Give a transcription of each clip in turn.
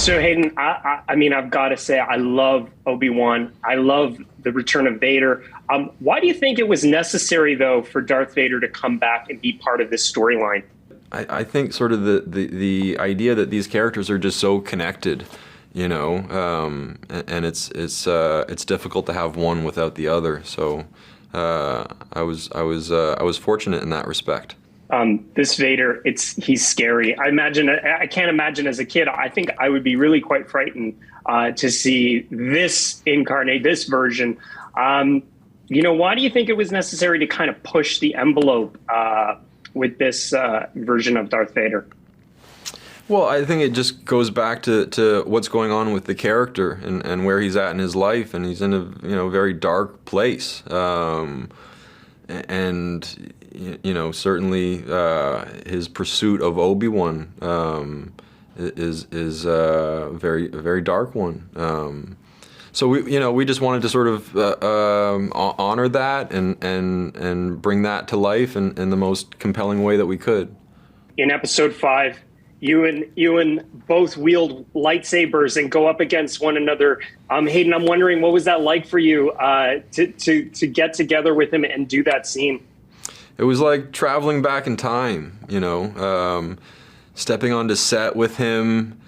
So Hayden, I mean, I've got to say, I love Obi-Wan. I love the return of Vader. Why do you think it was necessary, though, for Darth Vader to come back and be part of this storyline? I think sort of the idea that these characters are just so connected, you know, and it's difficult to have one without the other. So I was fortunate in that respect. This Vader, he's scary. I can't imagine as a kid. I think I would be really quite frightened to see this version. Why do you think it was necessary to kind of push the envelope with this version of Darth Vader? Well, I think it just goes back to what's going on with the character and where he's at in his life, and he's in a very dark place. And certainly his pursuit of Obi-Wan is a very dark one. So we just wanted to sort of honor that and bring that to life in the most compelling way that we could. In episode 5, you and both wield lightsabers and go up against one another. Hayden, I'm wondering, what was that like for you to get together with him and do that scene? It was like traveling back in time, stepping onto set with him,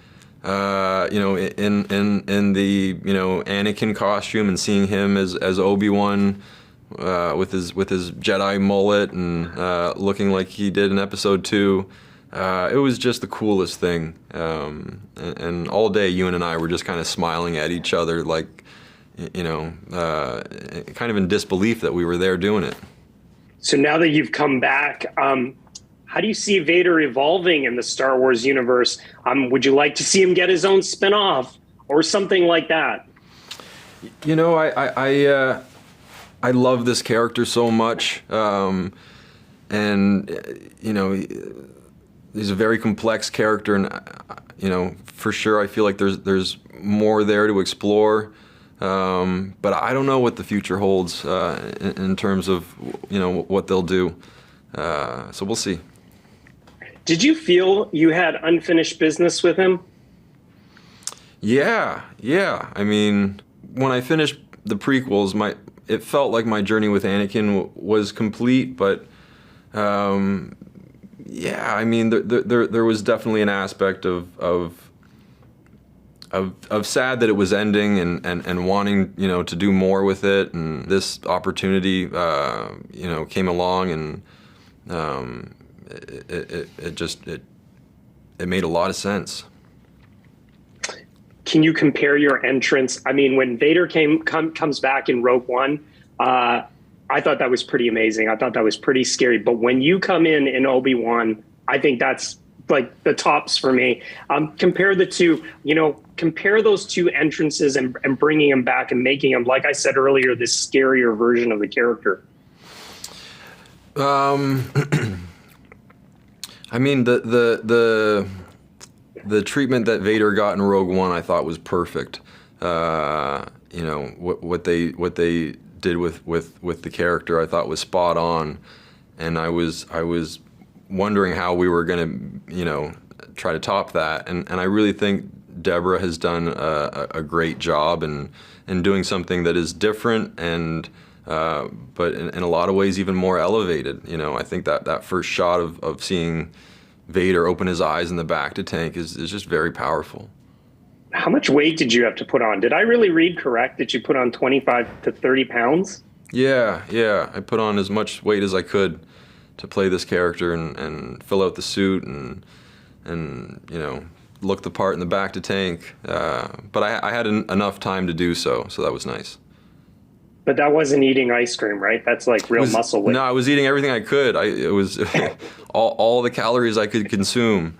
in the Anakin costume and seeing him as Obi-Wan with his Jedi mullet and looking like he did in episode 2. It was just the coolest thing, and all day Ewan and I were just kind of smiling at each other, like, kind of in disbelief that we were there doing it. So now that you've come back, how do you see Vader evolving in the Star Wars universe? Would you like to see him get his own spinoff or something like that? I love this character so much, and he's a very complex character, and for sure I feel like there's more there to explore. But I don't know what the future holds in terms of what they'll do. So we'll see. Did you feel you had unfinished business with him? Yeah. I mean, when I finished the prequels, it felt like my journey with Anakin was complete, but yeah, I mean, there was definitely an aspect of sad that it was ending and wanting to do more with it, and this opportunity came along, and it made a lot of sense. Can you compare your entrance? I mean, when Vader comes back in Rogue One, I thought that was pretty amazing. I thought that was pretty scary. But when you come in Obi-Wan, I think that's like the tops for me. Compare the two, compare those two entrances and bringing him back and making him, like I said earlier, this scarier version of the character. I mean, the treatment that Vader got in Rogue One, I thought was perfect. What they did with the character, I thought was spot on, and I was wondering how we were going to try to top that, and I really think Deborah has done a great job in doing something that is different and but in a lot of ways even more elevated. I think that first shot of seeing Vader open his eyes in the bacta tank is just very powerful. How much weight did you have to put on? Did I really read correct that you put on 25 to 30 pounds? Yeah. I put on as much weight as I could to play this character and fill out the suit and look the part in the bacta tank. But I had enough time to do so that was nice. But that wasn't eating ice cream, right? That's like real muscle weight. No, I was eating everything I could. It was all the calories I could consume.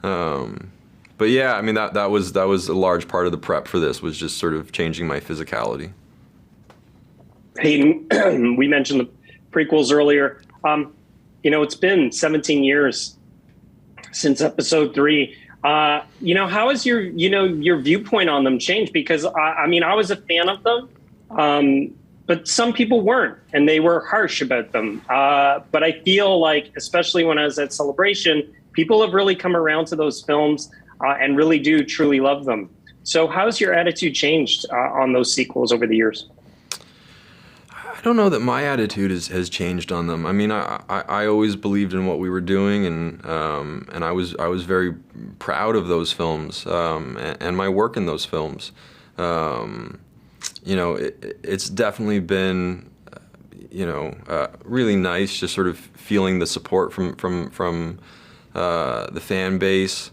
But yeah, I mean that was a large part of the prep for this, was just sort of changing my physicality. Hayden, we mentioned the prequels earlier. It's been 17 years since episode 3. How has your viewpoint on them changed? Because I was a fan of them. But some people weren't, and they were harsh about them. But I feel like, especially when I was at Celebration, people have really come around to those films. and really do truly love them. So how's your attitude changed on those sequels over the years? I don't know that my attitude has changed on them. I mean, I always believed in what we were doing, and I was very proud of those films and my work in those films. You know, it's definitely been, you know, really nice just sort of feeling the support from the fan base.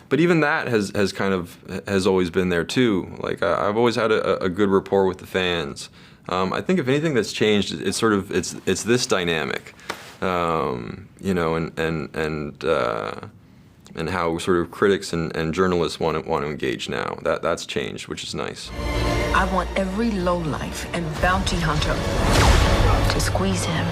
But even that has always been there too. Like I've always had a good rapport with the fans. I think if anything that's changed, it's this dynamic, you know, and how sort of critics and journalists want to engage now. That's changed, which is nice. I want every lowlife and bounty hunter to squeeze him.